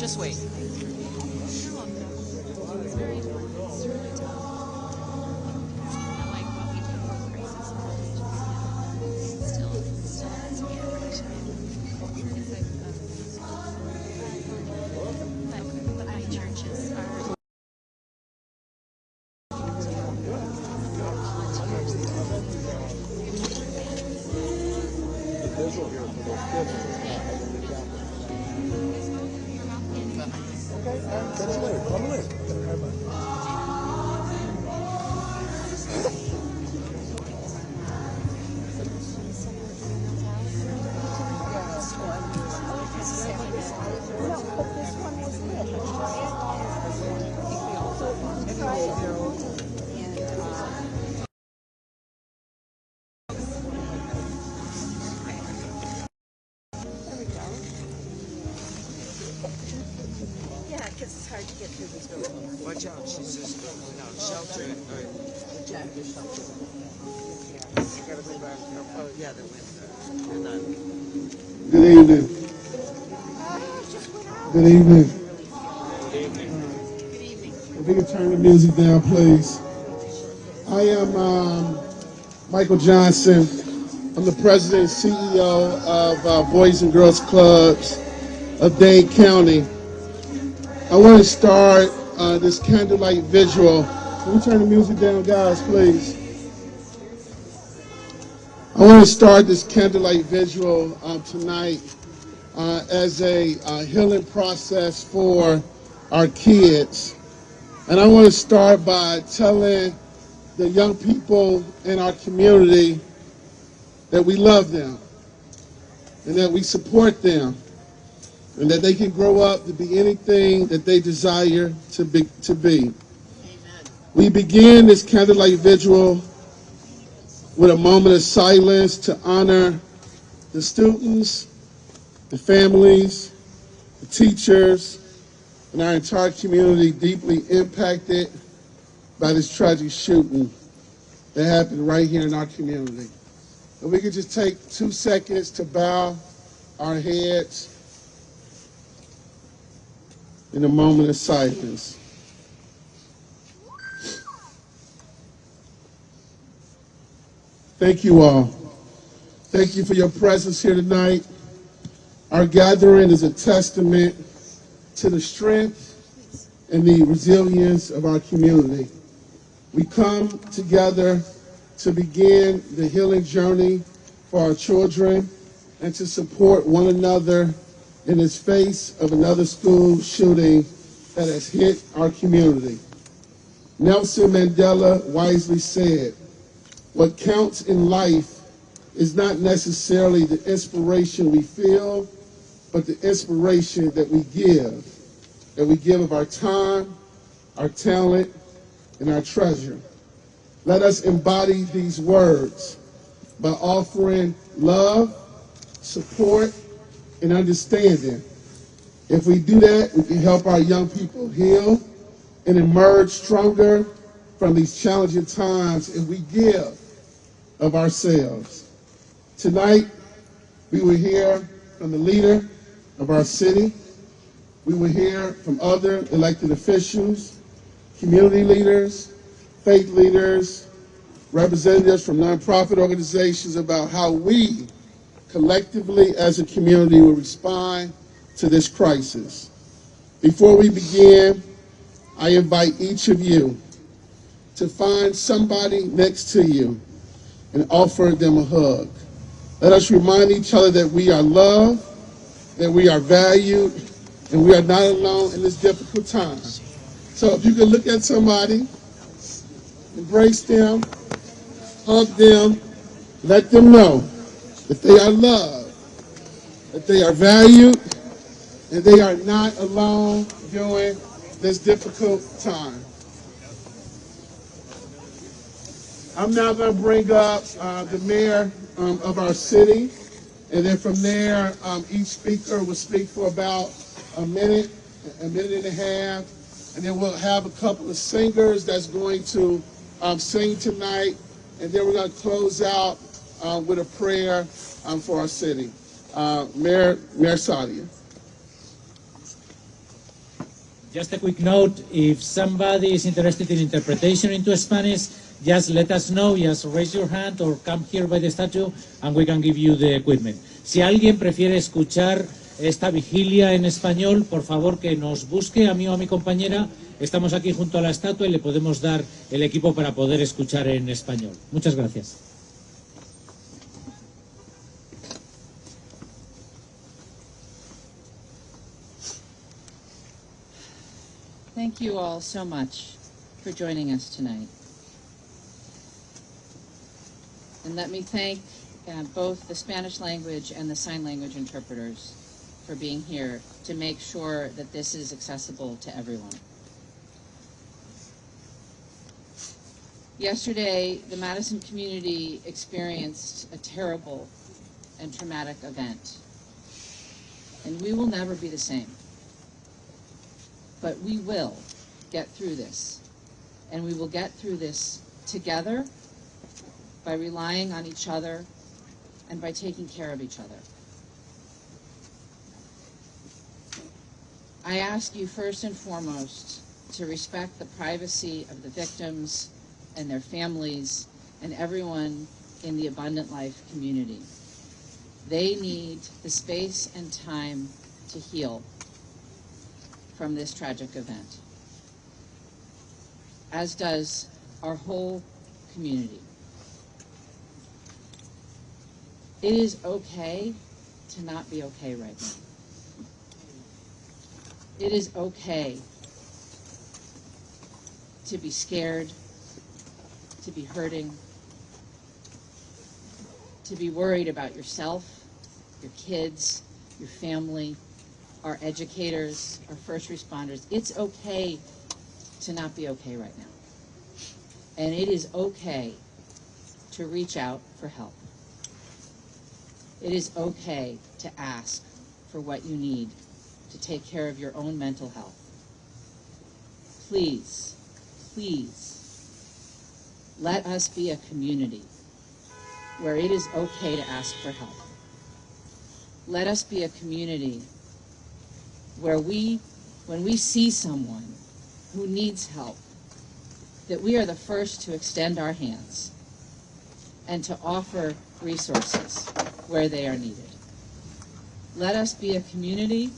this way. Watch out, she's just shelter. You gotta go back. Oh, yeah, they went. They're not. Good evening. Good evening. If we can turn the music down, please. I am Michael Johnson. I'm the president and CEO of Boys and Girls Clubs of Dade County. I want to start this candlelight visual. Can we turn the music down, guys, please? I want to start this candlelight visual tonight as a healing process for our kids. And I want to start by telling the young people in our community that we love them and that we support them and that they can grow up to be anything that they desire to be. Amen. We begin this candlelight vigil with a moment of silence to honor the students, the families, the teachers, and our entire community deeply impacted by this tragic shooting that happened right here in our community. If we could just take 2 seconds to bow our heads in a moment of silence. Thank you all. Thank you for your presence here tonight. Our gathering is a testament to the strength and the resilience of our community. We come together to begin the healing journey for our children and to support one another in the face of another school shooting that has hit our community. Nelson Mandela wisely said, "What counts in life is not necessarily the inspiration we feel, but the inspiration that we give of our time, our talent, and our treasure." Let us embody these words by offering love, support, and understanding. If we do that, we can help our young people heal and emerge stronger from these challenging times if we give of ourselves. Tonight, we will hear from the leader of our city. We will hear from other elected officials, community leaders, faith leaders, representatives from nonprofit organizations about how we collectively as a community will respond to this crisis. Before we begin, I invite each of you to find somebody next to you and offer them a hug. Let us remind each other that we are loved, that we are valued, and we are not alone in this difficult time. So if you can look at somebody, embrace them, hug them, let them know that they are loved, that they are valued, and they are not alone during this difficult time. I'm now going to bring up the mayor of our city, and then from there, each speaker will speak for about a minute and a half, and then we'll have a couple of singers that's going to sing tonight, and then we're going to close out with a prayer for our city. Mayor Sadia. Just a quick note, if somebody is interested in interpretation into Spanish, just let us know, just raise your hand or come here by the statue and we can give you the equipment. Si alguien prefiere escuchar esta vigilia en español, por favor que nos busque a mí o a mi compañera. Estamos aquí junto a la estatua y le podemos dar el equipo para poder escuchar en español. Muchas gracias. Thank you all so much for joining us tonight. And let me thank both the Spanish language and the sign language interpreters for being here to make sure that this is accessible to everyone. Yesterday, the Madison community experienced a terrible and traumatic event. And we will never be the same. But we will get through this. And we will get through this together by relying on each other and by taking care of each other. I ask you first and foremost to respect the privacy of the victims and their families and everyone in the Abundant Life community. They need the space and time to heal from this tragic event, as does our whole community. It is okay to not be okay right now. It is okay to be scared, to be hurting, to be worried about yourself, your kids, your family, our educators, our first responders. It's okay to not be okay right now. And it is okay to reach out for help. It is okay to ask for what you need to take care of your own mental health. Please, please, let us be a community where it is okay to ask for help. Let us be a community where when we see someone who needs help, that we are the first to extend our hands and to offer resources where they are needed. Let us be a community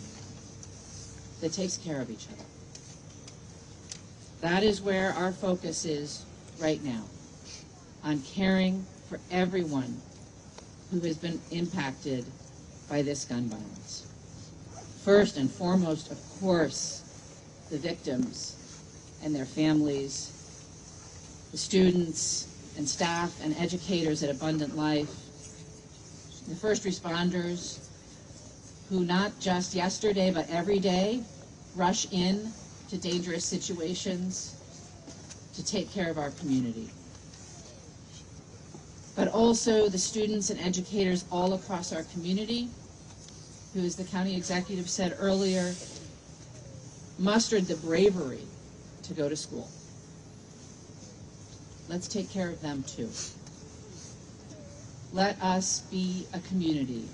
that takes care of each other. That is where our focus is right now, on caring for everyone who has been impacted by this gun violence. First and foremost, of course, the victims and their families, the students and staff and educators at Abundant Life, the first responders who not just yesterday but every day rush in to dangerous situations to take care of our community. But also the students and educators all across our community who, as the county executive said earlier, mustered the bravery to go to school. Let's take care of them too. Let us be a community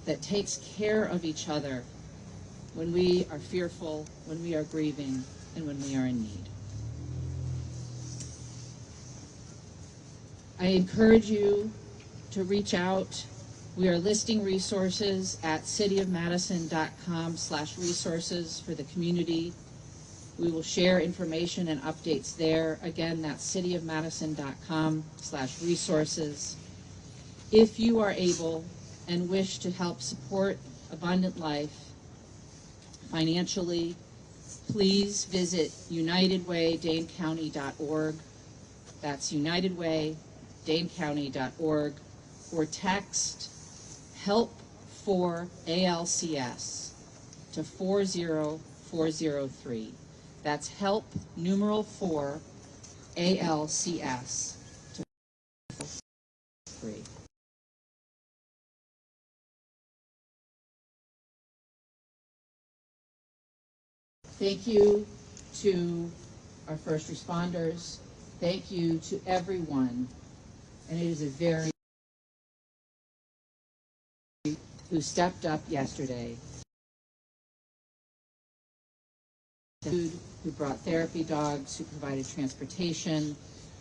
that takes care of each other when we are fearful, when we are grieving, and when we are in need. I encourage you to reach out. We are listing resources at cityofmadison.com/resources for the community. We will share information and updates there. Again, that's cityofmadison.com/resources. If you are able and wish to help support Abundant Life financially, please visit unitedwaydanecounty.org. That's unitedwaydanecounty.org, or text help for ALCS to 40403. That's help numeral 4 ALCS to 403. Thank you to our first responders. Thank you to everyone. And it is a very who stepped up yesterday who brought therapy dogs, who provided transportation,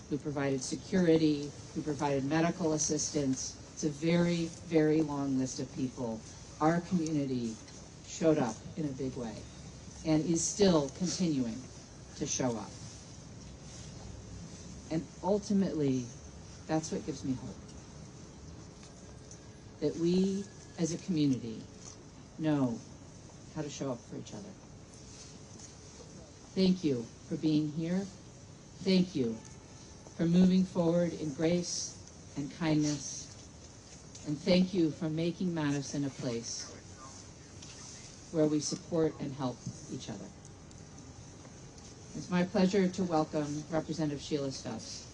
who provided security, who provided medical assistance. It's a very, very long list of people. Our community showed up in a big way and is still continuing to show up. And ultimately, that's what gives me hope. That we as a community know how to show up for each other. Thank you for being here. Thank you for moving forward in grace and kindness. And thank you for making Madison a place where we support and help each other. It's my pleasure to welcome Representative Sheila Stubbs.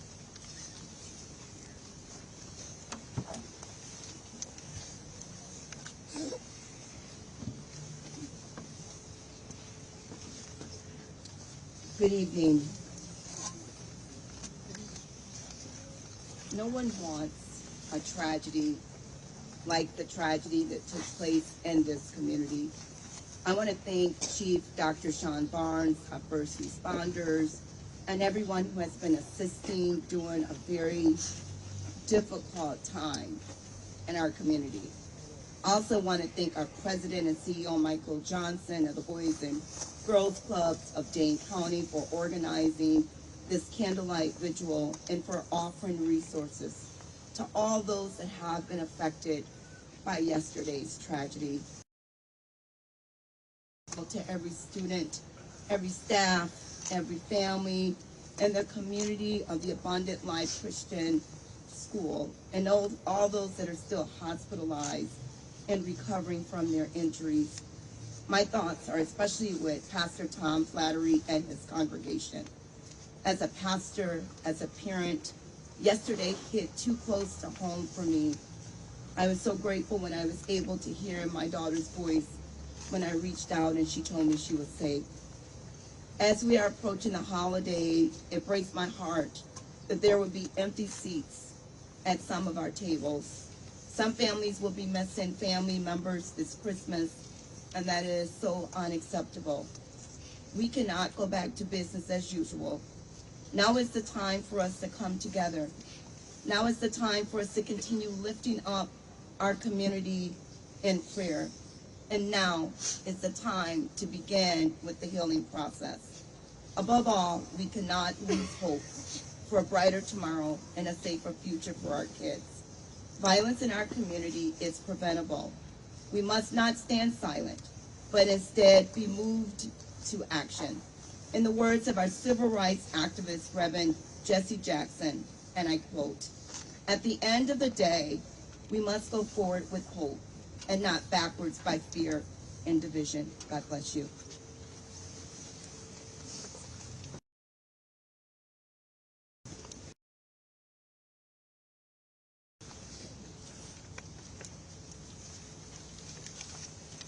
Good evening. No one wants a tragedy like the tragedy that took place in this community. I want to thank Chief Dr. Sean Barnes, our first responders, and everyone who has been assisting during a very difficult time in our community. I also want to thank our President and CEO, Michael Johnson, of the Boys and Girls Clubs of Dane County for organizing this candlelight vigil and for offering resources to all those that have been affected by yesterday's tragedy. To every student, every staff, every family, and the community of the Abundant Life Christian School, and all those that are still hospitalized and recovering from their injuries. My thoughts are especially with Pastor Tom Flattery and his congregation. As a pastor, as a parent, yesterday hit too close to home for me. I was so grateful when I was able to hear my daughter's voice when I reached out and she told me she was safe. As we are approaching the holiday, it breaks my heart that there will be empty seats at some of our tables. Some families will be missing family members this Christmas, and that is so unacceptable. We cannot go back to business as usual. Now is the time for us to come together. Now is the time for us to continue lifting up our community in prayer. And now is the time to begin with the healing process. Above all, we cannot lose hope for a brighter tomorrow and a safer future for our kids. Violence in our community is preventable. We must not stand silent, but instead be moved to action. In the words of our civil rights activist, Reverend Jesse Jackson, and I quote, "At the end of the day, we must go forward with hope and not backwards by fear and division." God bless you.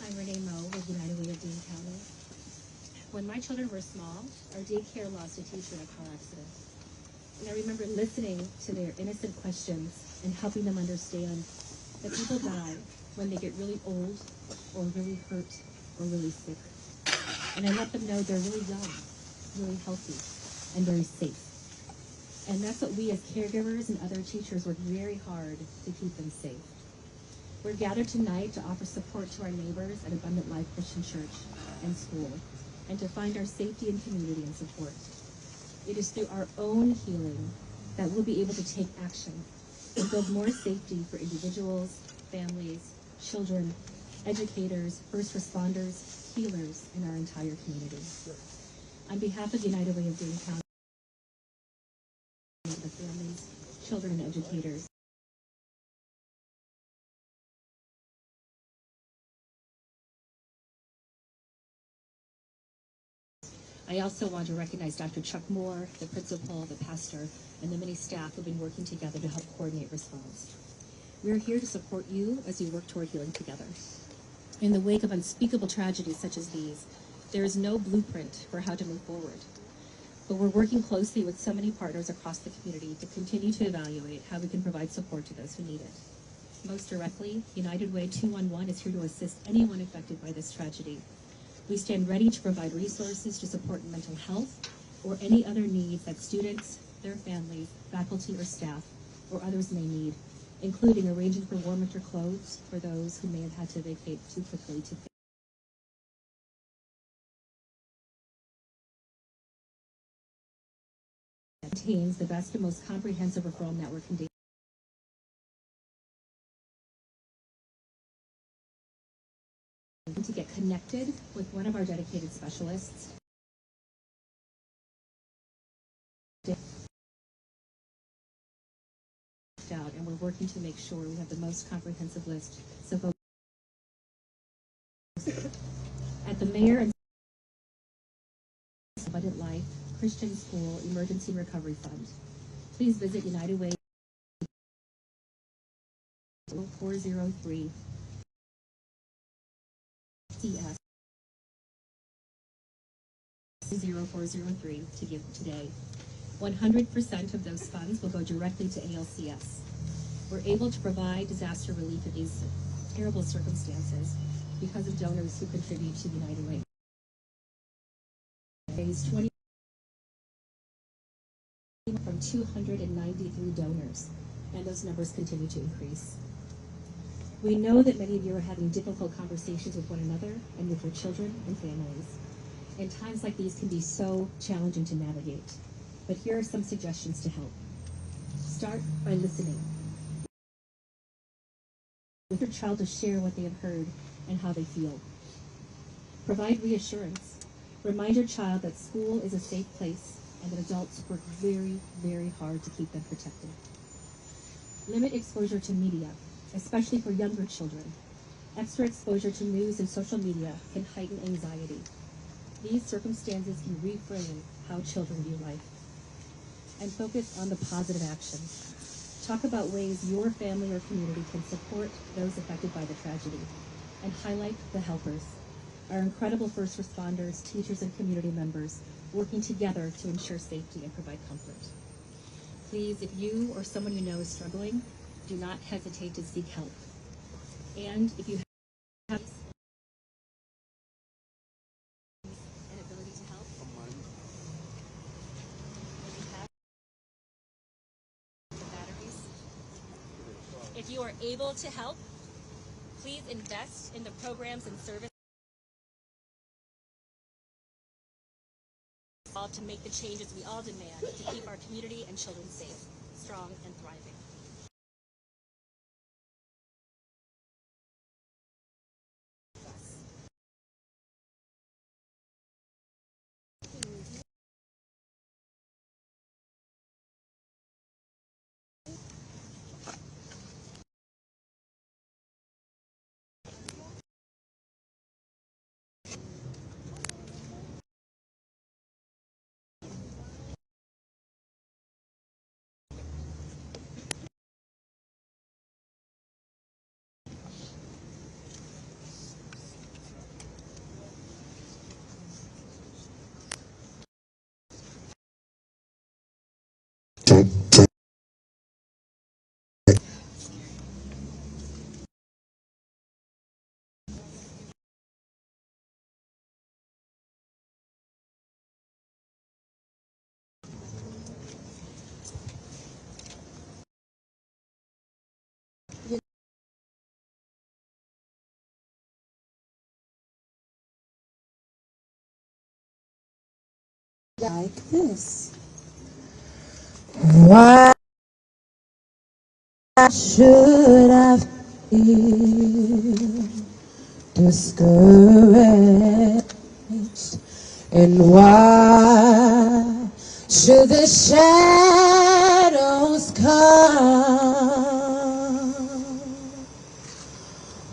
I'm Renee Moe with United Way of Dane County. When my children were small, our daycare lost a teacher in a car accident. And I remember listening to their innocent questions and helping them understand that people die when they get really old or really hurt or really sick. And I let them know they're really young, really healthy, and very safe. And that's what we as caregivers and other teachers work very hard to keep them safe. We're gathered tonight to offer support to our neighbors at Abundant Life Christian Church and School, and to find our safety and community and support. It is through our own healing that we'll be able to take action and build more safety for individuals, families, children, educators, first responders, healers, and our entire community. On behalf of United Way of Dane County, the families, children, and educators, I also want to recognize Dr. Chuck Moore, the principal, the pastor, and the many staff who have been working together to help coordinate response. We're here to support you as you work toward healing together. In the wake of unspeakable tragedies such as these, there is no blueprint for how to move forward. But we're working closely with so many partners across the community to continue to evaluate how we can provide support to those who need it. Most directly, United Way 211 is here to assist anyone affected by this tragedy. We stand ready to provide resources to support mental health or any other needs that students, their families, faculty or staff, or others may need, including arranging for warm winter clothes for those who may have had to vacate too quickly to contains the best and most comprehensive referral network in to get connected with one of our dedicated specialists. Out, and we're working to make sure we have the most comprehensive list. So at the Mayor and Abundant Life Christian School Emergency Recovery Fund, please visit United Way 403 CS 0403 to give today. 100% of those funds will go directly to ALCS. We're able to provide disaster relief in these terrible circumstances because of donors who contribute to United Way. Raised 20 from 293 donors, and those numbers continue to increase. We know that many of you are having difficult conversations with one another and with your children and families. And times like these can be so challenging to navigate. But here are some suggestions to help. Start by listening. With your child to share what they have heard and how they feel. Provide reassurance. Remind your child that school is a safe place and that adults work very, very hard to keep them protected. Limit exposure to media, especially for younger children. Extra exposure to news and social media can heighten anxiety. These circumstances can reframe how children view life. And focus on the positive action. Talk about ways your family or community can support those affected by the tragedy. And highlight the helpers, our incredible first responders, teachers, and community members working together to ensure safety and provide comfort. Please, if you or someone you know is struggling, do not hesitate to seek help. And if you have an ability to help, if you are able to help, please invest in the programs and services to make the changes we all demand to keep our community and children safe, strong, and thriving. Like this. Why should I feel discouraged? And why should the shadows come?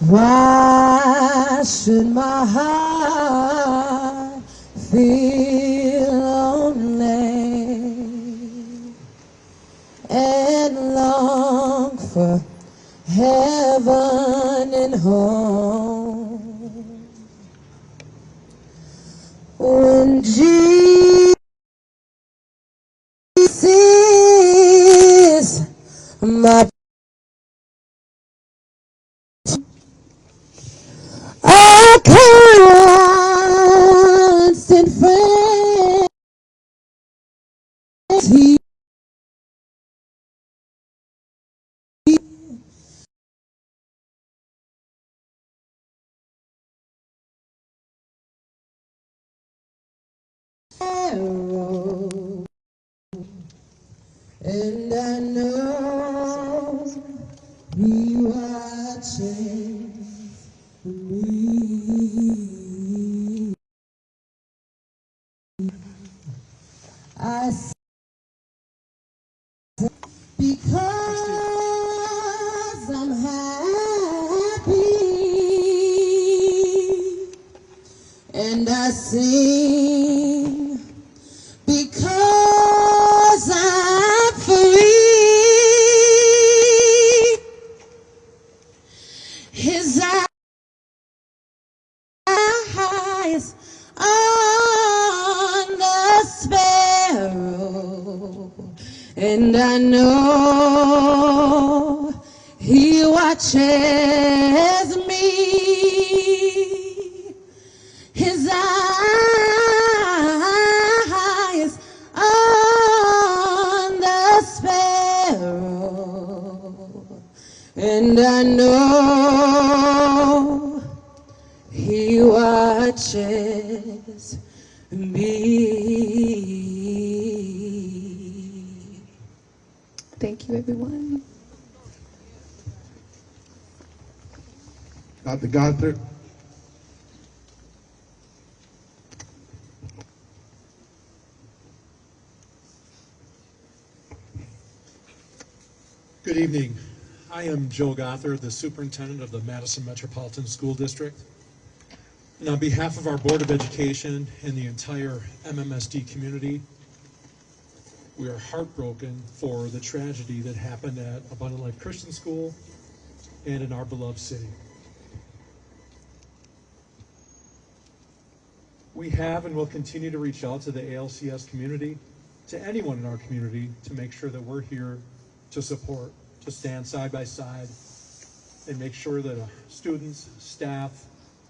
Why should my heart feel lonely and long for heaven and home? When Jesus is my I can't sparrow, and I know He watches me. I see because I'm happy, and I sing because I'm free. His eyes on the sparrow, and I know He watches me. His eyes on the sparrow, and I know He watches me. Thank you, everyone. Dr. Gothard. Good evening. I am Joe Gothard, the superintendent of the Madison Metropolitan School District. And on behalf of our Board of Education and the entire MMSD community, we are heartbroken for the tragedy that happened at Abundant Life Christian School and in our beloved city. We have and will continue to reach out to the ALCS community, to anyone in our community, to make sure that we're here to support, to stand side by side, and make sure that students, staff,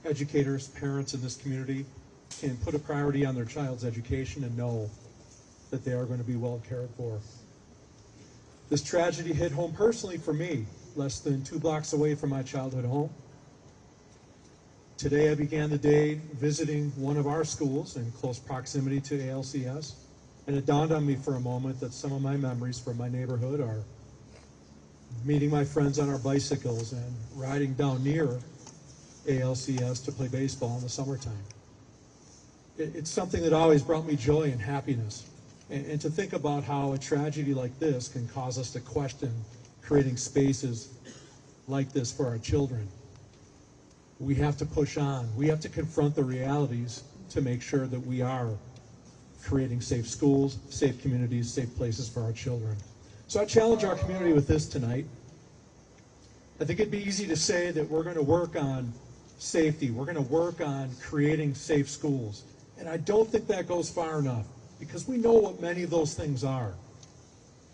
educators, parents in this community can put a priority on their child's education and know that they are going to be well cared for. This tragedy hit home personally for me, less than 2 blocks away from my childhood home. Today I began the day visiting one of our schools in close proximity to ALCS, and it dawned on me for a moment that some of my memories from my neighborhood are meeting my friends on our bicycles and riding down near ALCS to play baseball in the summertime. It's something that always brought me joy and happiness. And to think about how a tragedy like this can cause us to question creating spaces like this for our children. We have to push on. We have to confront the realities to make sure that we are creating safe schools, safe communities, safe places for our children. So I challenge our community with this tonight. I think it'd be easy to say that we're going to work on safety. We're going to work on creating safe schools. And I don't think that goes far enough, because we know what many of those things are.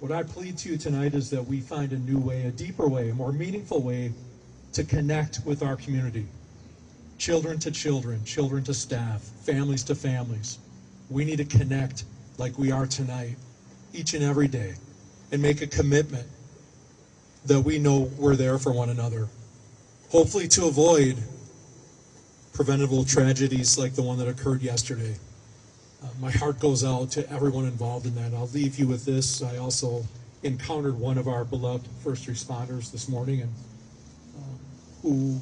What I plead to you tonight is that we find a new way, a deeper way, a more meaningful way to connect with our community. Children to children, children to staff, families to families. We need to connect like we are tonight, each and every day, and make a commitment that we know we're there for one another. Hopefully to avoid preventable tragedies like the one that occurred yesterday. My heart goes out to everyone involved in that. I'll leave you with this. I also encountered one of our beloved first responders this morning, and who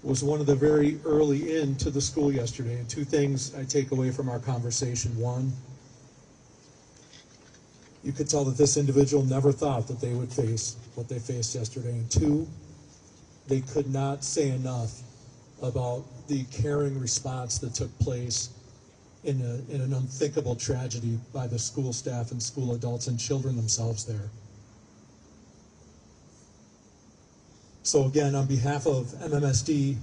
was one of the very early into the school yesterday. And 2 things I take away from our conversation. One, you could tell that this individual never thought that they would face what they faced yesterday. And 2, they could not say enough about the caring response that took place in an unthinkable tragedy by the school staff and school adults and children themselves there. So again, on behalf of MMSD,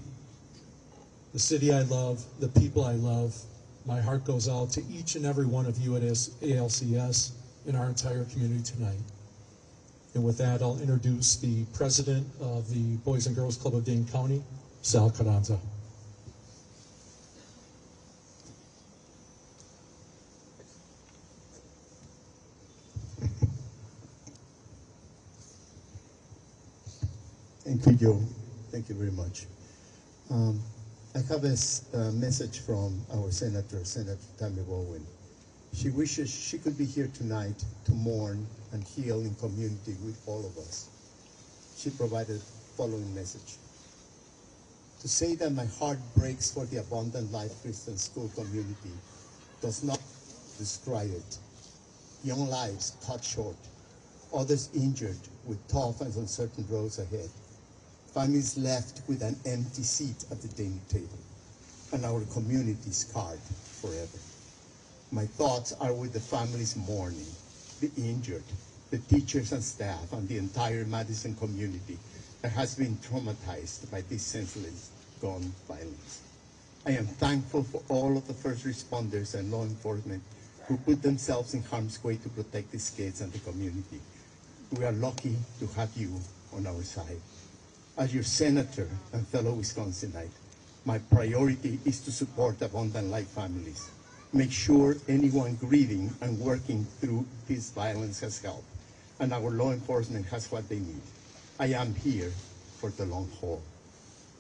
the city I love, the people I love, my heart goes out to each and every one of you at ALCS and our entire community tonight. And with that, I'll introduce the president of the Boys and Girls Club of Dane County, Sal Carranza. Thank you, Joe. Thank you very much. I have a message from our Senator Tammy Baldwin. She wishes she could be here tonight to mourn and heal in community with all of us. She provided the following message. To say that my heart breaks for the Abundant Life Christian School community does not describe it. Young lives cut short, others injured with tough and uncertain roads ahead, families left with an empty seat at the dinner table, and our community scarred forever. My thoughts are with the families mourning, the injured, the teachers and staff, and the entire Madison community that has been traumatized by this senseless gun violence. I am thankful for all of the first responders and law enforcement who put themselves in harm's way to protect these kids and the community. We are lucky to have you on our side. As your senator and fellow Wisconsinite, my priority is to support Abundant Life families, make sure anyone grieving and working through this violence has help, and our law enforcement has what they need. I am here for the long haul.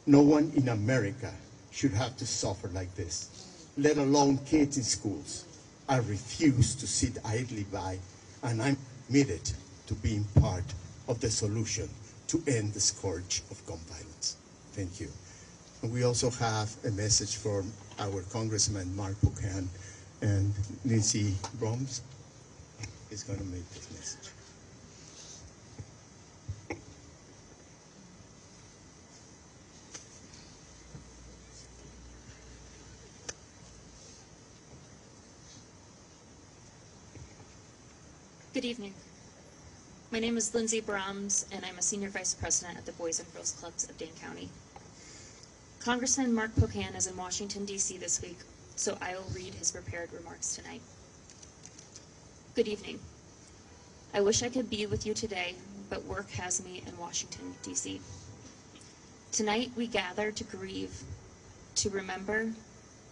No one in America should have to suffer like this, let alone kids in schools. I refuse to sit idly by, and I'm committed to being part of the solution to end the scourge of gun violence. Thank you. And we also have a message from our Congressman, Mark Buchan, and Lindsey Broms is going to make this message. Good evening. My name is Lindsey Broms, and I'm a Senior Vice President at the Boys and Girls Clubs of Dane County. Congressman Mark Buchan is in Washington, D.C. this week, so I will read his prepared remarks tonight. Good evening. I wish I could be with you today, but work has me in Washington, D.C. Tonight we gather to grieve, to remember,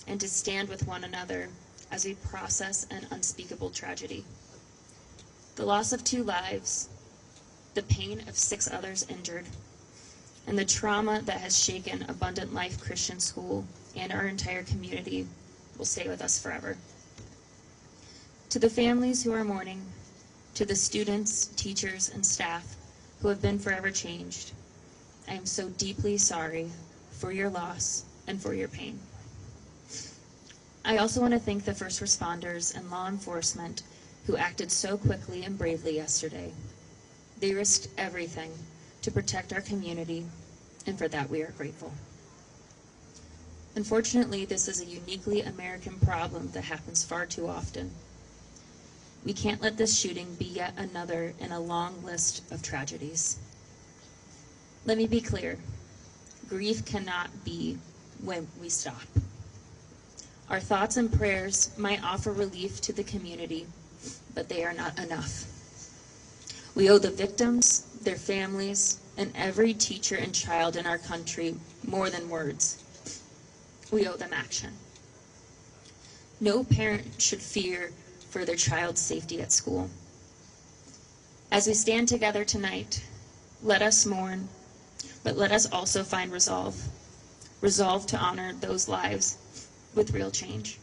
and to stand with one another as we process an unspeakable tragedy. The loss of 2 lives, the pain of 6 others injured, and the trauma that has shaken Abundant Life Christian School and our entire community will stay with us forever. To the families who are mourning, to the students, teachers, and staff who have been forever changed, I am so deeply sorry for your loss and for your pain. I also want to thank the first responders and law enforcement who acted so quickly and bravely yesterday. They risked everything to protect our community, and for that we are grateful. Unfortunately, this is a uniquely American problem that happens far too often. We can't let this shooting be yet another in a long list of tragedies. Let me be clear, grief cannot be when we stop. Our thoughts and prayers might offer relief to the community, but they are not enough. We owe the victims, their families, and every teacher and child in our country more than words. We owe them action. No parent should fear for their child's safety at school. As we stand together tonight, let us mourn, but let us also find resolve. Resolve to honor those lives with real change.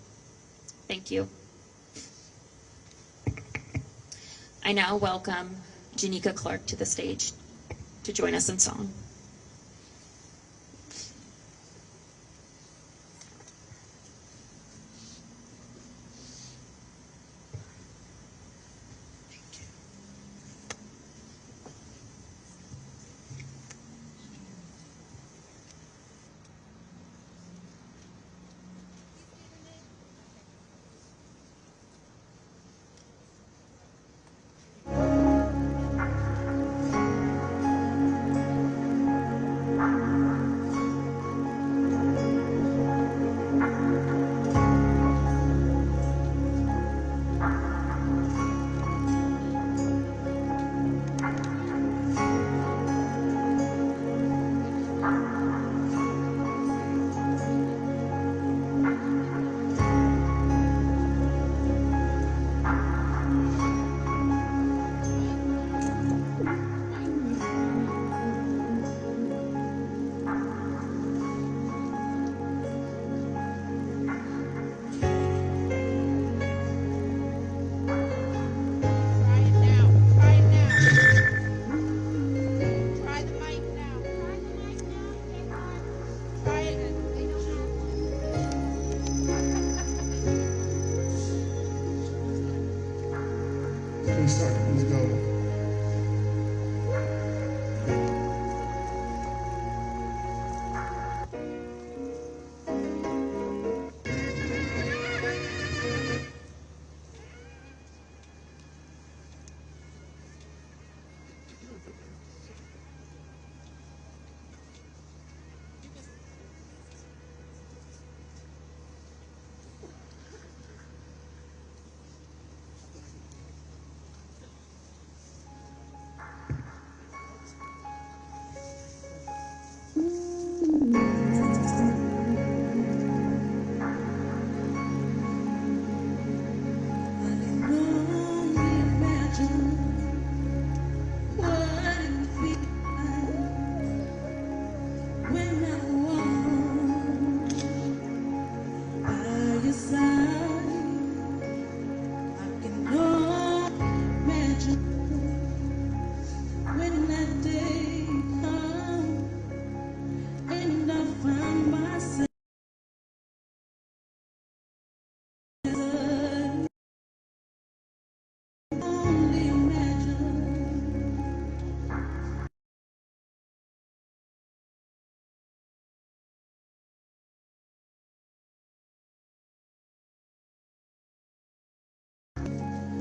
Thank you. I now welcome Janika Clark to the stage to join us in song.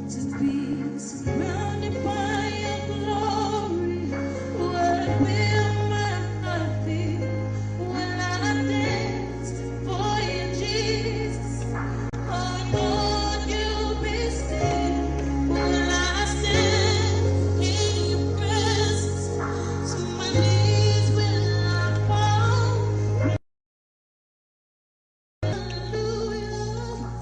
To be surrounded by your glory, what will my heart feel when I dance for you, Jesus? Oh Lord, you be still when I stand in your presence. To my knees will I fall. Hallelujah.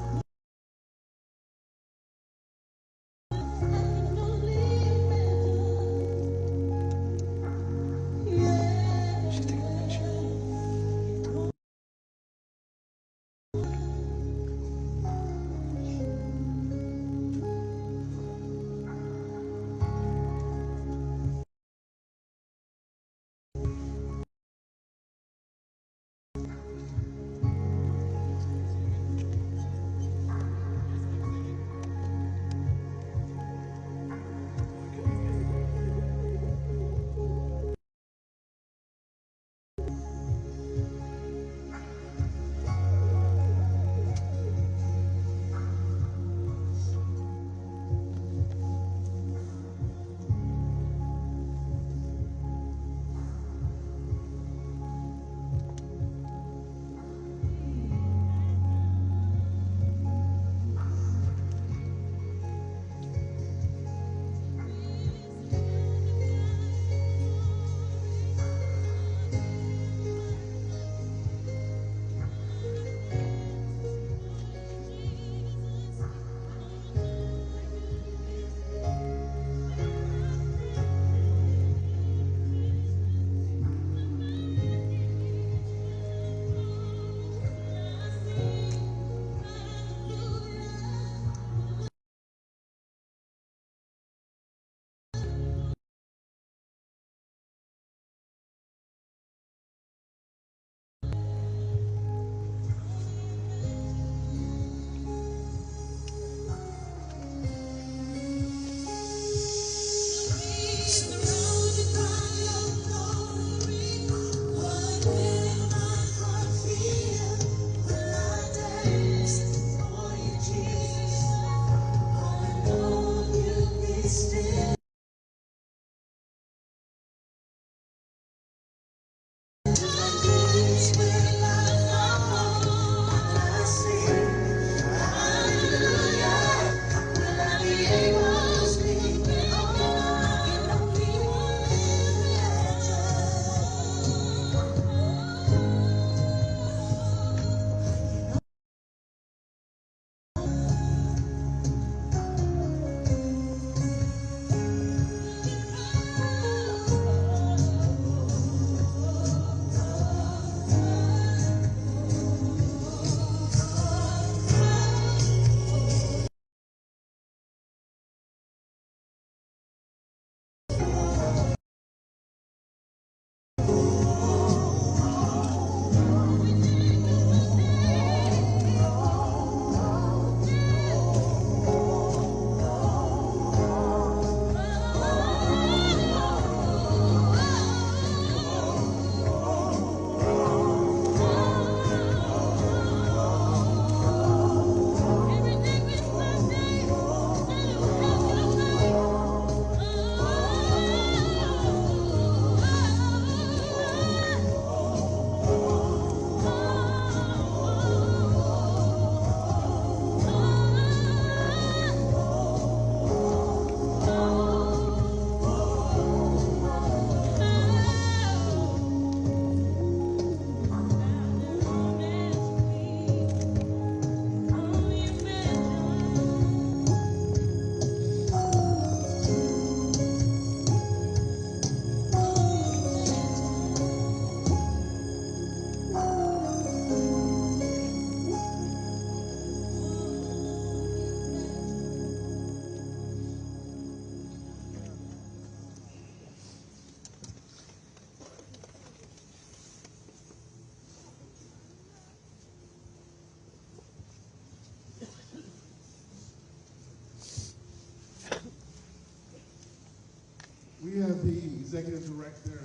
We have the executive director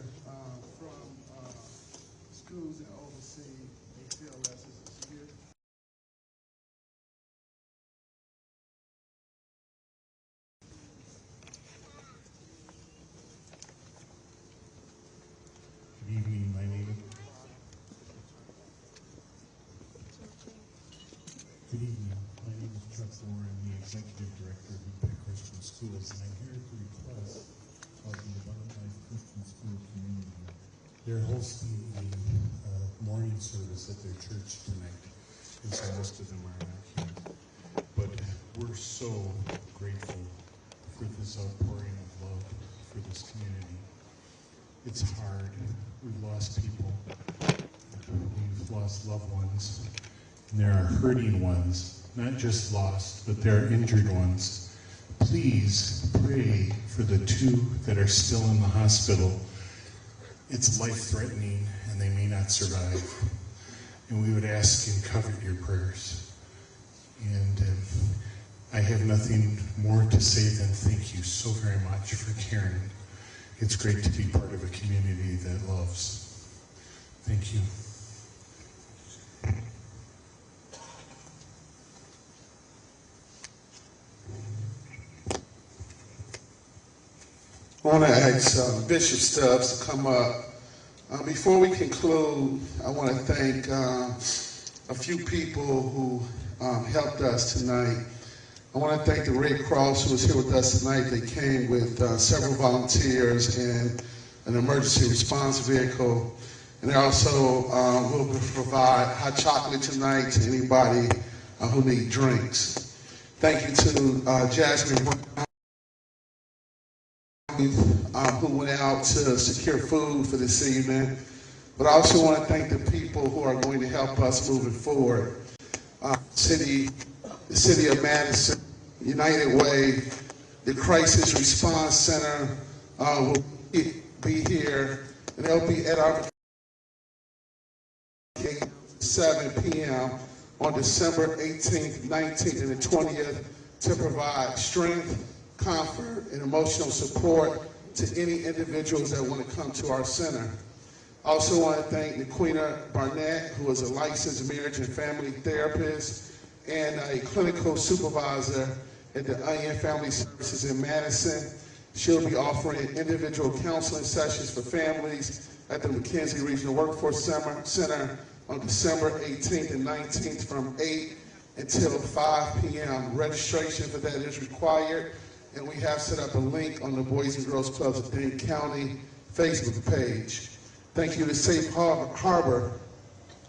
from schools that oversee ACLS. Is here? Good evening. My name is Chuck Warren, the executive director of Utah Christian Schools, and I'm here at the request of the Abundant Life Christian School community. They're hosting a morning service at their church tonight, and so most of them are not here. But we're so grateful for this outpouring of love for this community. It's hard. We've lost people. We've lost loved ones. And there are hurting ones, not just lost, but there are injured ones. Please pray for the 2 that are still in the hospital. It's life-threatening, and they may not survive. And we would ask and covet your prayers. And I have nothing more to say than thank you so very much for caring. It's great to be part of a community that loves. Thank you. I want to ask Bishop Stubbs to come up. Before we conclude, I want to thank a few people who helped us tonight. I want to thank the Red Cross who was here with us tonight. They came with several volunteers and an emergency response vehicle. And they also will provide hot chocolate tonight to anybody who need drinks. Thank you to Jasmine Brown, who went out to secure food for this evening. But I also want to thank the people who are going to help us moving forward. The City of Madison, United Way, the Crisis Response Center will be here, and they'll be at our 7 p.m. on December 18th, 19th, and the 20th to provide strength, comfort, and emotional support to any individuals that want to come to our center. I also want to thank Nikweena Barnett, who is a licensed marriage and family therapist and a clinical supervisor at the Onion Family Services in Madison. She'll be offering individual counseling sessions for families at the McKenzie Regional Workforce Center on December 18th and 19th from 8 until 5 p.m. Registration for that is required, and we have set up a link on the Boys and Girls Clubs of Dane County Facebook page. Thank you to Safe Harbor,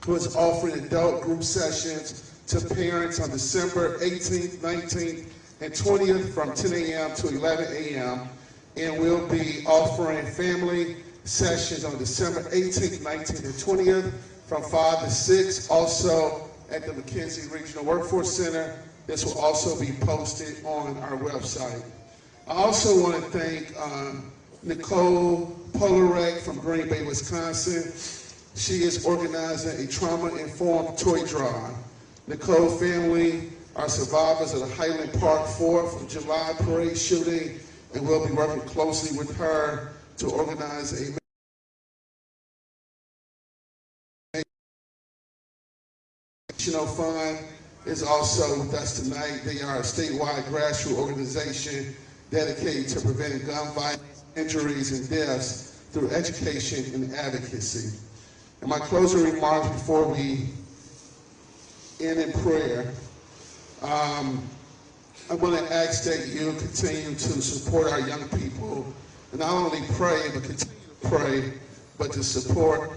who is offering adult group sessions to parents on December 18th, 19th, and 20th from 10 a.m. to 11 a.m. And we'll be offering family sessions on December 18th, 19th, and 20th from 5 to 6, also at the McKenzie Regional Workforce Center. This will also be posted on our website. I also want to thank Nicole Polarek from Green Bay, Wisconsin. She is organizing a trauma-informed toy drive. Nicole family are survivors of the Highland Park 4th of July parade shooting, and we'll be working closely with her to organize a fund is also with us tonight. They are a statewide grassroots organization dedicated to preventing gun violence, injuries, and deaths through education and advocacy. And my closing remarks before we end in prayer, I'm going to ask that you continue to support our young people, and not only pray, but continue to pray, but to support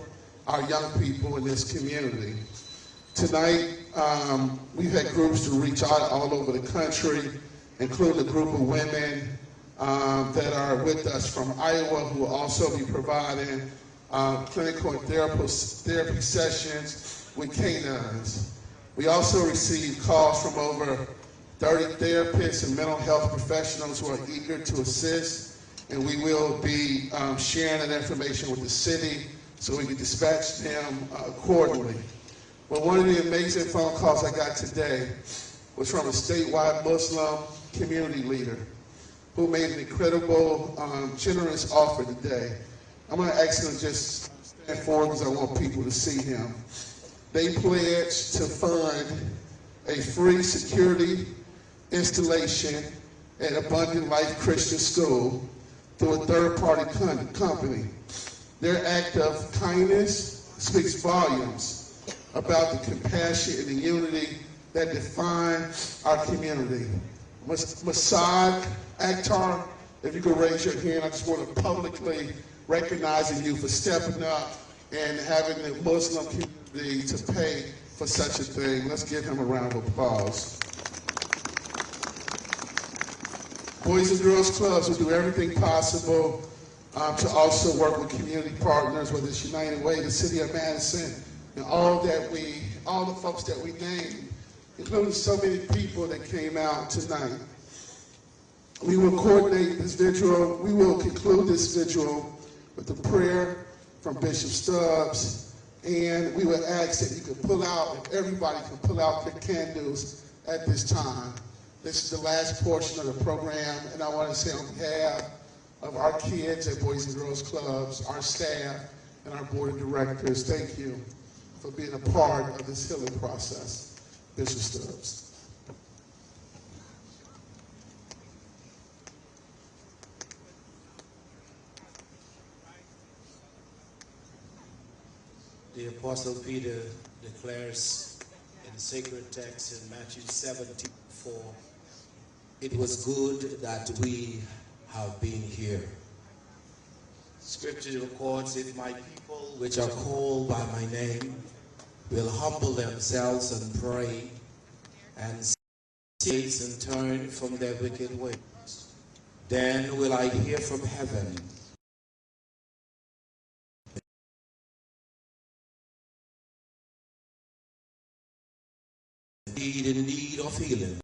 our young people in this community. Tonight, we've had groups to reach out all over the country, including a group of women that are with us from Iowa who will also be providing clinical and therapy sessions with canines. We also received calls from over 30 therapists and mental health professionals who are eager to assist, and we will be sharing that information with the city so we can dispatch them accordingly. But one of the amazing phone calls I got today was from a statewide Muslim community leader. who made an incredible, generous offer today. I'm going to ask them to just stand forward because I want people to see him. They pledged to fund a free security installation at Abundant Life Christian School through a third-party company. Their act of kindness speaks volumes about the compassion and the unity that define our community. Masad Akhtar, if you could raise your hand, I just want to publicly recognizing you for stepping up and having the Muslim community to pay for such a thing. Let's give him a round of applause. Boys and Girls Clubs will do everything possible to also work with community partners, whether it's United Way, the City of Madison, and all the folks that we named, including so many people that came out tonight. We will coordinate this vigil. We will conclude this vigil with a prayer from Bishop Stubbs, and we would ask that you could pull out, if everybody can pull out their candles at this time. This is the last portion of the program, and I want to say on behalf of our kids at Boys and Girls Clubs, our staff, and our board of directors, thank you for being a part of this healing process. Bishop Stubbs. The Apostle Peter declares in the sacred text in Matthew 17:4, it was good that we have been here. Scripture records, if my people, which are called by my name, will humble themselves and pray and seek and turn from their wicked ways, then will I hear from heaven in need of healing.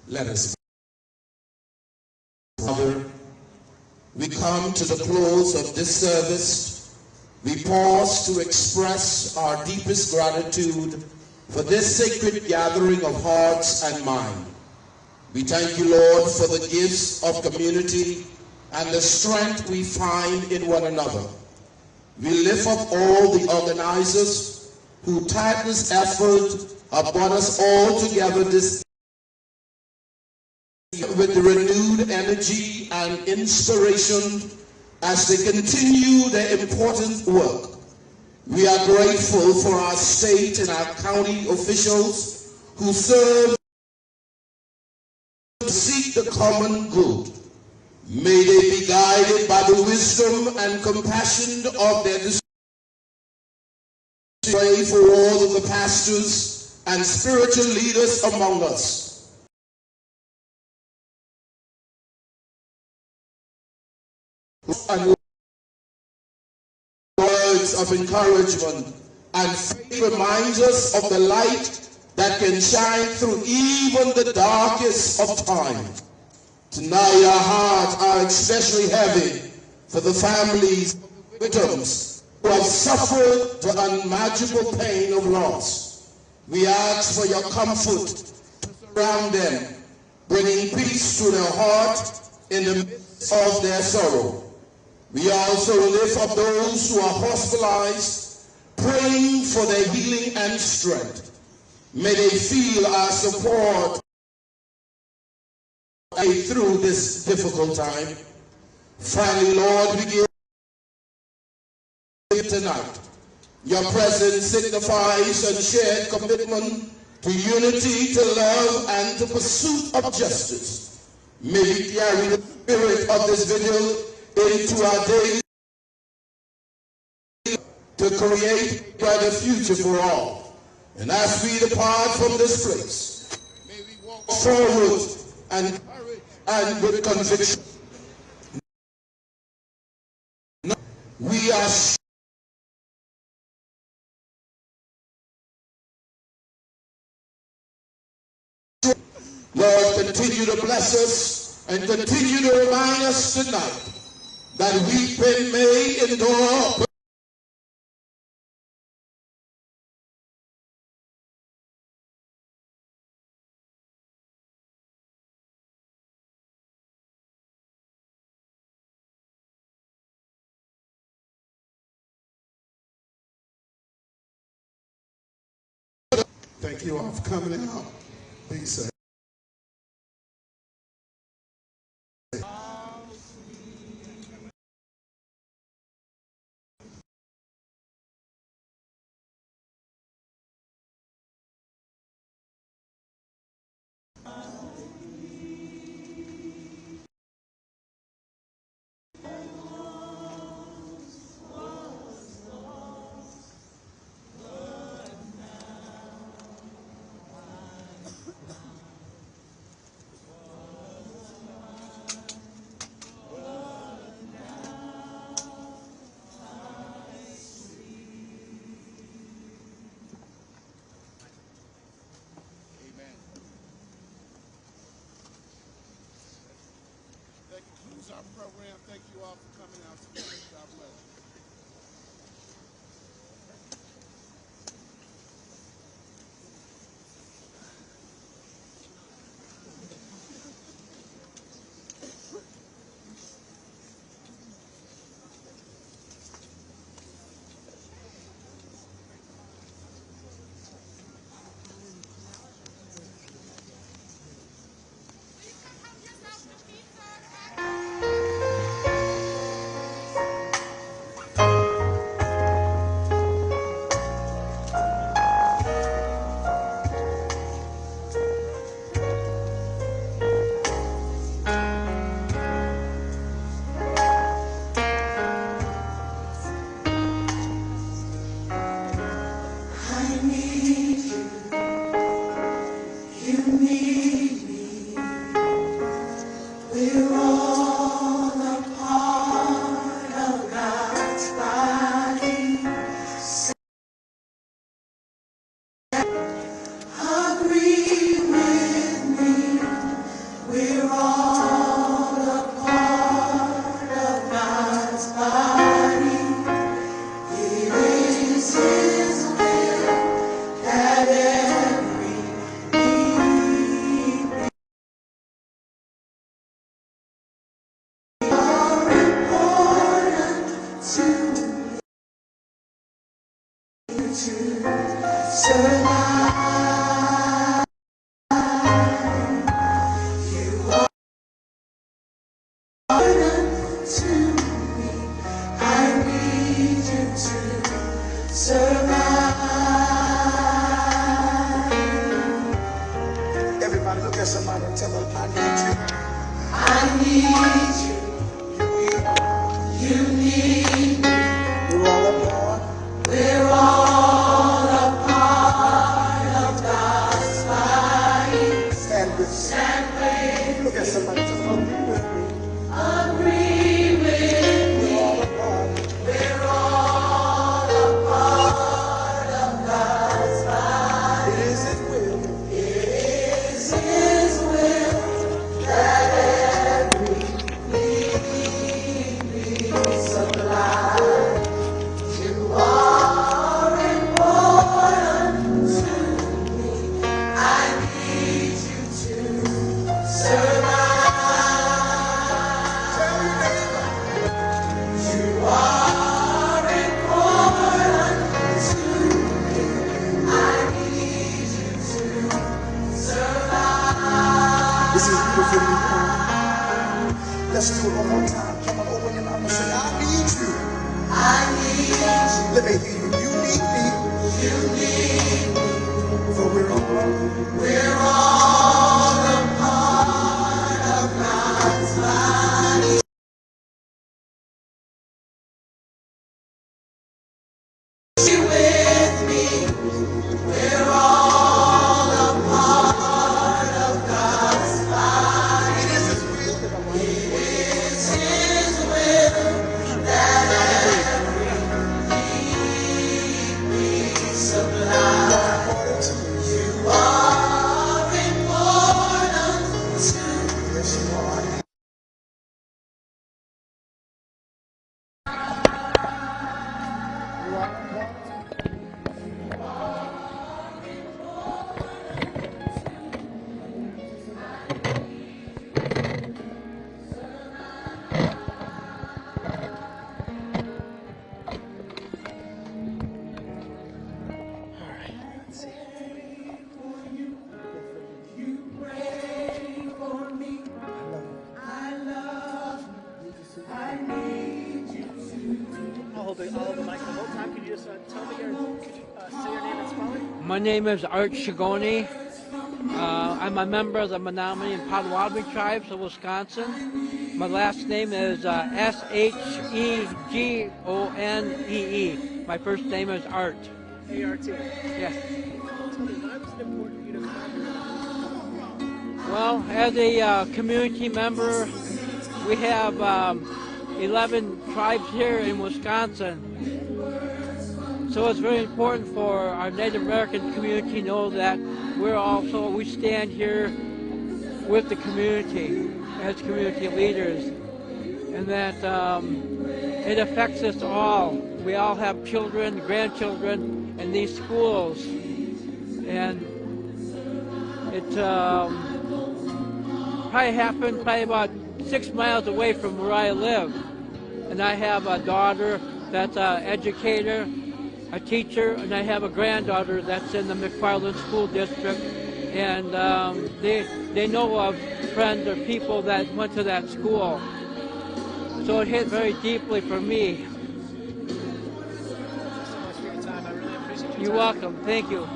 Let us pray. Father, we come to the close of this service. We pause to express our deepest gratitude for this sacred gathering of hearts and mind. We thank you, Lord, for the gifts of community and the strength we find in one another. We lift up all the organizers who tireless effort have brought us all together this with the renewed energy and inspiration as they continue their important work. We are grateful for our state and our county officials who serve to seek the common good. May they be guided by the wisdom and compassion of their decisions. Pray for all of the pastors and spiritual leaders among us. And words of encouragement and faith reminds us of the light that can shine through even the darkest of time. Tonight our hearts are especially heavy for the families of the victims who have suffered the unimaginable pain of loss. We ask for your comfort to surround them, bringing peace to their heart in the midst of their sorrow. We also lift up those who are hospitalized, praying for their healing and strength. May they feel our support through this difficult time. Finally, Lord, we give tonight. Your presence signifies a shared commitment to unity, to love, and to pursuit of justice. May we carry the spirit of this vigil into our daily to create a brighter future for all. And as we depart from this place, may we walk forward and with conviction. We are Lord, continue to bless us and continue to remind us tonight that weeping may endure Thank you all for coming out. Be safe. That concludes our program. Thank you all for coming out today. God bless you. Everybody look at somebody and tell them, I need you. I need you. You need me. We're all a part. We're all a part of God's body. Stand with me. Stand with me. Look at somebody and tell them, agree with me. Agree with me. We're all a part of God's body. It is His will. It is His will that every need be supplied. You are important to me. I need you to survive. Tell your neighbor. You are important to me. I need you to survive. This is beautiful. Let's do it one more time. Come on, open your mouth and say, I need you. I need you. Let me hear you. You need me. You need me. For we're all a part of God's body. Be with me. We're all a part of God's body. It is His will. It is His will that every need be supplied. You are important My name is Art Shigoni. I'm a member of the Menominee and Potawatomi tribes of Wisconsin. My last name is S-H-E-G-O-N-E-E. My first name is Art. A-R-T. Yes. Tell me, why was it important for you to come here? Well, as a community member, we have 11 tribes here in Wisconsin. So it's very important for our Native American community to know that we stand here with the community as community leaders, and that it affects us all. We all have children, grandchildren in these schools, and it probably happened about 6 miles away from where I live. And I have a daughter that's an educator, a teacher, and I have a granddaughter that's in the McFarland School District, and they know of friends or people that went to that school. So it hit very deeply for me. Thank you so much for your time. I really appreciate your You're time. welcome. Thank you.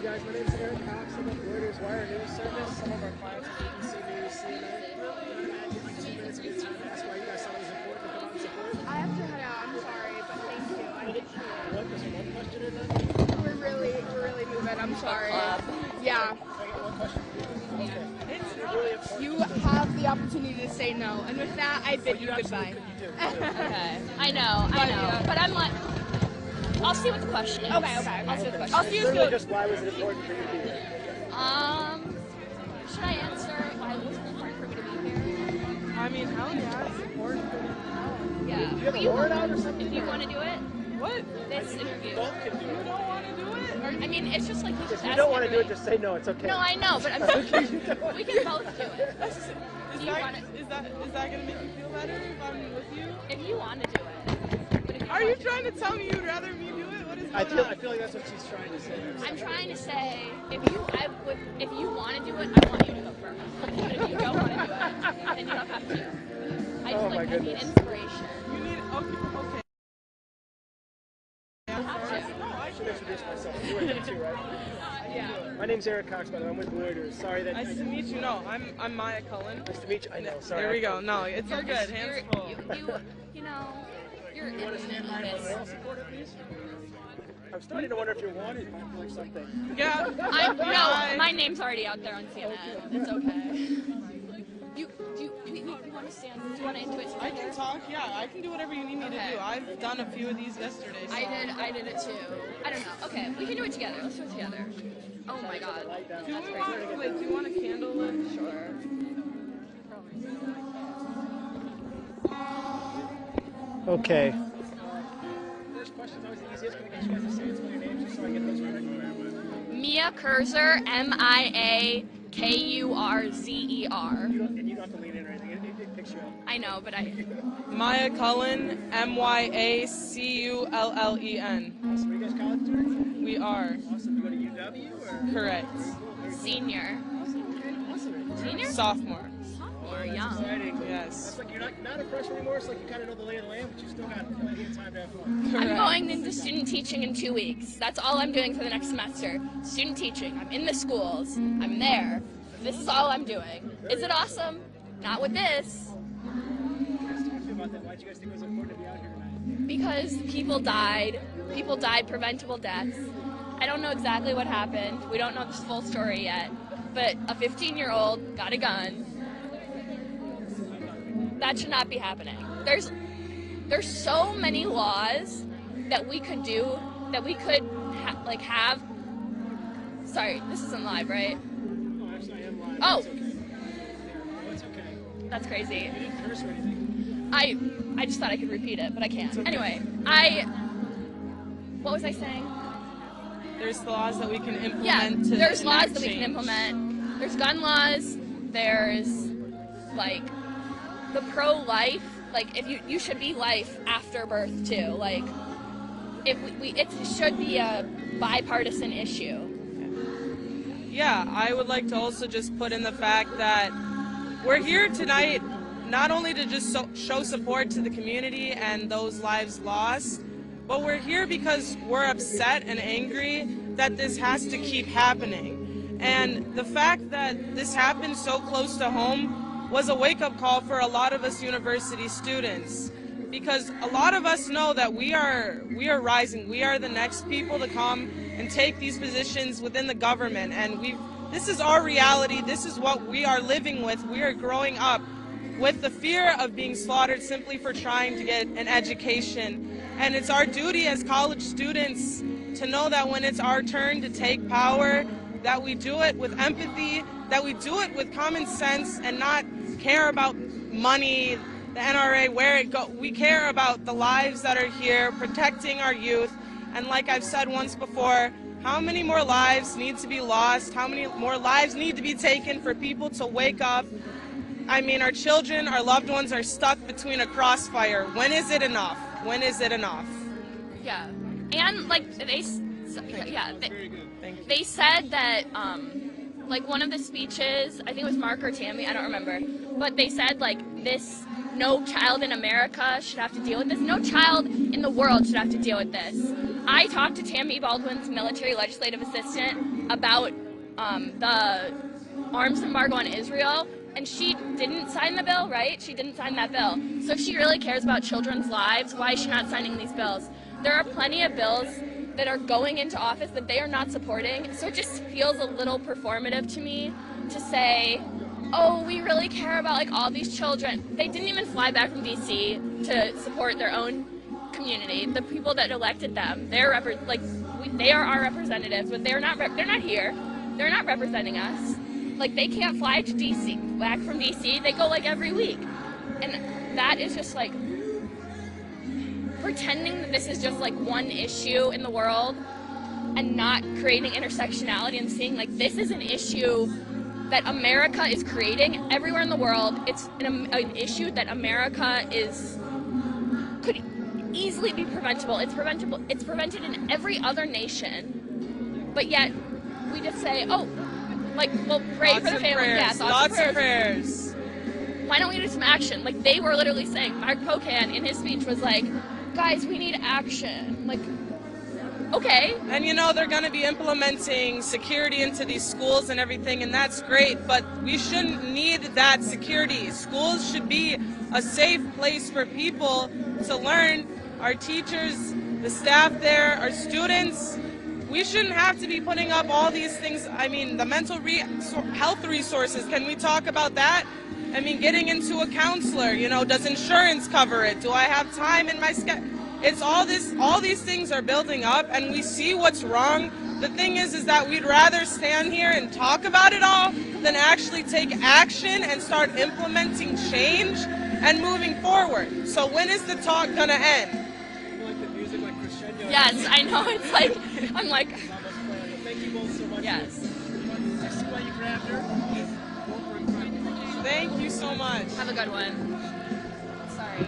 Guys, my name is Eric Cox. I'm with Reuters Wire News Service. Some of our clients are ABC News, CNN. I'd give you 2 minutes of your time to ask why you guys thought it was important to come out and support. I have to head out. I'm sorry, but thank you. I appreciate it. What was one question or nothing? We're really moving. I'm sorry. Yeah. Can I get one question? Okay. You have the opportunity to say no, and with that, I bid you goodbye. Okay. I know. But I'm like, I'll see what the question is. Okay. I'll see what the question I'll is. see you Literally soon. just why was it important for you to be here? Should I answer why it was important for me to be here? I mean, hell yeah, it's important for me to know. Yeah. Do you have a word out or something? If you want to do it, What? this interview. Both can do You it. don't want to do it? Or, I mean, it's just like you just If you asked don't want to do it, everybody. just say no. It's okay. No, I know, but I'm we can both do it. Do you want it? Is that gonna make you feel better if I'm with you? If you want to do it. But if you Are you want to- trying to tell me you'd rather me do it? What is I going on? feel like that's what she's trying to say. I'm trying to say, if you want to do it, I want you to go first. But if you don't want to do it, then you don't have to. I just Oh my Oh I need goodness. inspiration. You need okay. I should introduce myself. You were here too, right? Yeah. My name's Eric Cox, by the way. I'm with Reuters. Sorry that. Nice to meet you. No, I'm Maya Cullen. Nice to meet you. I know. Sorry. There we go. No, it's all good. You're, Hands full. you know, you're You want to stand by in for moral support at least? I'm starting to wonder if you're wanted for like something. Yeah. No, my name's already out there on CNN. It's okay. You want to stand? Do you want to do it together? I can talk. Yeah, I can do whatever you need me to do. I've done a few of these yesterday. So. I did it too. I don't know. Okay, we can do it together. Let's do it together. Oh my God. Do you want a candle lit? Sure. Okay. First question is always the easiest. Can I get you guys to say it's your names just so I get those correct? Mia Kurzer, M-I-A-K-U-R-Z-E-R. And you don't have to lean in or anything. It picks you up. I know, but I... Maya Cullen, M-Y-A-C-U-L-L-E-N. Awesome. Are you guys college students? We are. Awesome. You go to UW or? Correct. Senior. Awesome. Senior? Sophomore. We're young. Exciting. Yes. It's like you're not a freshman anymore. It's like you kind of know the lay of the land, but you still got plenty of time to have fun. I'm going into student teaching in 2 weeks. That's all I'm doing for the next semester. Student teaching. I'm in the schools. I'm there. This is all I'm doing. Is it awesome? Not with this. Why did you guys think it was important to be out here tonight? Because people died. People died preventable deaths. I don't know exactly what happened. We don't know the full story yet. But a 15-year-old got a gun that should not be happening. There's so many laws that we could do, that we could have. Sorry, this isn't live, right? Oh, actually, I am live. Oh. It's okay. No, it's okay. That's crazy. You didn't curse or anything. I just thought I could repeat it, but I can't. Okay. Anyway, what was I saying? There's laws that we can implement. Yeah, to there's laws enact that we can change. implement. There's gun laws. There's like the pro-life. Like if you should be life after birth too. Like if it should be a bipartisan issue. Yeah, I would like to also just put in the fact that we're here tonight not only to just show support to the community and those lives lost, but we're here because we're upset and angry that this has to keep happening. And the fact that this happened so close to home was a wake-up call for a lot of us university students, because a lot of us know that we are rising. We are the next people to come and take these positions within the government, and this is our reality. This is what we are living with. We are growing up with the fear of being slaughtered simply for trying to get an education. And it's our duty as college students to know that when it's our turn to take power, that we do it with empathy, that we do it with common sense and not care about money, the NRA, where it goes. We care about the lives that are here, protecting our youth. And like I've said once before, how many more lives need to be lost? How many more lives need to be taken for people to wake up? I mean, our children, our loved ones are stuck between a crossfire. When is it enough? When is it enough? Yeah, and like they said that like one of the speeches, I think it was Mark or Tammy, I don't remember, but they said like no child in America should have to deal with this. No child in the world should have to deal with this. I talked to Tammy Baldwin's military legislative assistant about the arms embargo on Israel, and she didn't sign the bill, right? She didn't sign that bill. So if she really cares about children's lives, why is she not signing these bills? There are plenty of bills that are going into office that they are not supporting, so it just feels a little performative to me to say, oh, we really care about like all these children. They didn't even fly back from DC to support their own community, the people that elected them. They are our representatives, but they're not here. They're not representing us. Like, they can't fly to DC, back from DC. They go like every week. And that is just like pretending that this is just like one issue in the world and not creating intersectionality and seeing like this is an issue that America is creating everywhere in the world. It's an issue that America could easily be preventable. It's preventable. It's prevented in every other nation. But yet we just say, oh, like, we'll pray for the family. Yeah, Thoughts and prayers. Why don't we do some action? Like, they were literally saying, Mark Pocan in his speech was like, guys, we need action. Like, okay. And you know, they're going to be implementing security into these schools and everything, and that's great, but we shouldn't need that security. Schools should be a safe place for people to learn. Our teachers, the staff there, our students, we shouldn't have to be putting up all these things. I mean, the mental health resources, can we talk about that? I mean, getting into a counselor, you know, does insurance cover it? Do I have time in my schedule? It's all these things are building up, and we see what's wrong. The thing is that we'd rather stand here and talk about it all than actually take action and start implementing change and moving forward. So when is the talk gonna end? Yes, I know. It's like, I'm like. Thank you both so much. Yes. I see why you grabbed her. Thank you so much. Have a good one. Sorry.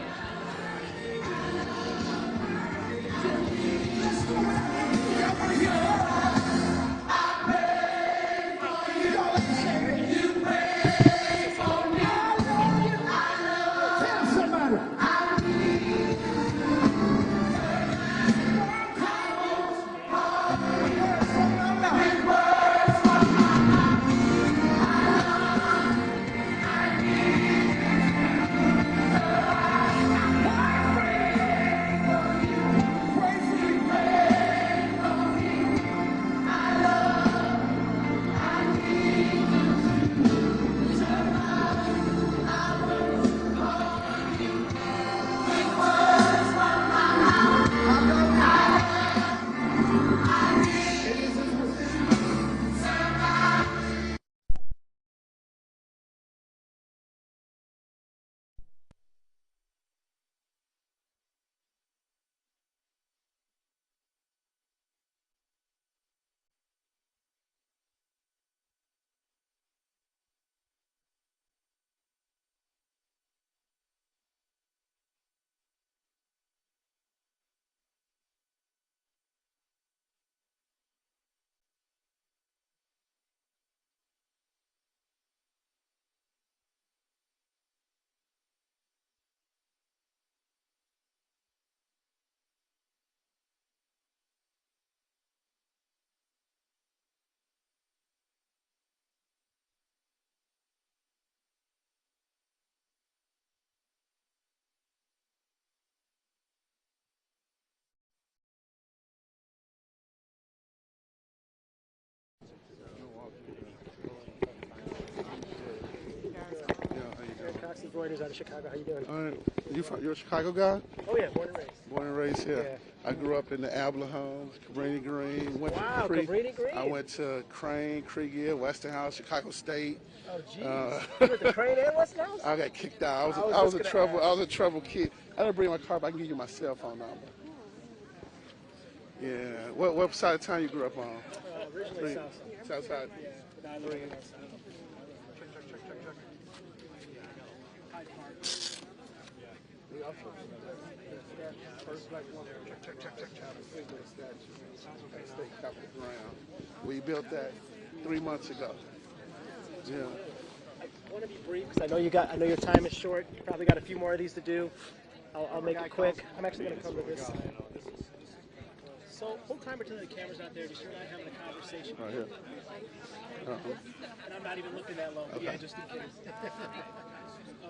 Reuters out of Chicago. How you doing? All right. You're a Chicago guy? Oh yeah, born and raised. Born and raised here. I grew up in the Abla homes, Cabrini Green. Went to Cabrini Green. I went to Crane, Krieger, Westinghouse, Chicago State. Oh geez. You went to Crane and Westinghouse? I got kicked out. I was a trouble kid. I didn't bring my car, but I can give you my cell phone number. Yeah. What side of town you grew up on? Originally South side. Yeah, but I live on the north side. First black woman. We built that 3 months ago. Yeah. I want to be brief because I know your time is short. You probably got a few more of these to do. I'll make it quick. I'm actually going to come to this side. So, whole timer to the cameras out there, just you and I having a conversation. Right here. And I'm not even looking that low. Okay. Yeah, just in case.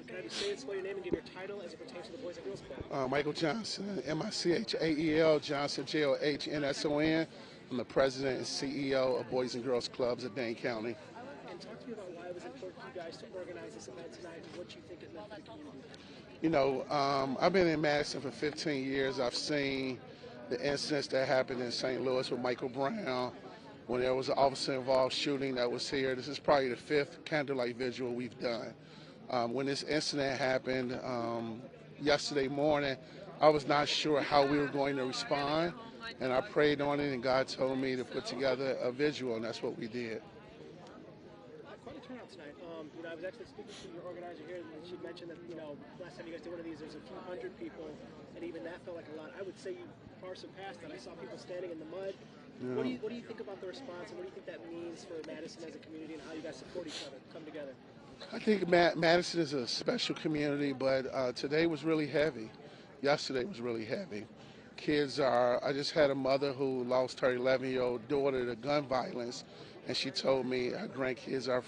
Can I just say and spell your name and give your title as it pertains to the Boys and Girls Club? Michael Johnson, Michael Johnson, Johnson. I'm the president and CEO of Boys and Girls Clubs of Dane County. And talk to me about why it was important for you guys to organize this event tonight and what you think it meant for the community. You know, I've been in Madison for 15 years. I've seen the incidents that happened in St. Louis with Michael Brown, when there was an officer-involved shooting that was here. This is probably the 5th candlelight vigil we've done. When this incident happened yesterday morning, I was not sure how we were going to respond, and I prayed on it, and God told me to put together a visual, and that's what we did. Quite a turnout tonight. You know, I was actually speaking to your organizer here, and she mentioned that, you know, last time you guys did one of these, there's a few hundred people, and even that felt like a lot. I would say you far surpassed that. I saw people standing in the mud. Yeah. What do you think about the response, and what do you think that means for Madison as a community, and how you guys support each other, come together? I think Madison is a special community, but today was really heavy. Yesterday was really heavy. I just had a mother who lost her 11-year-old daughter to gun violence, and she told me her grandkids are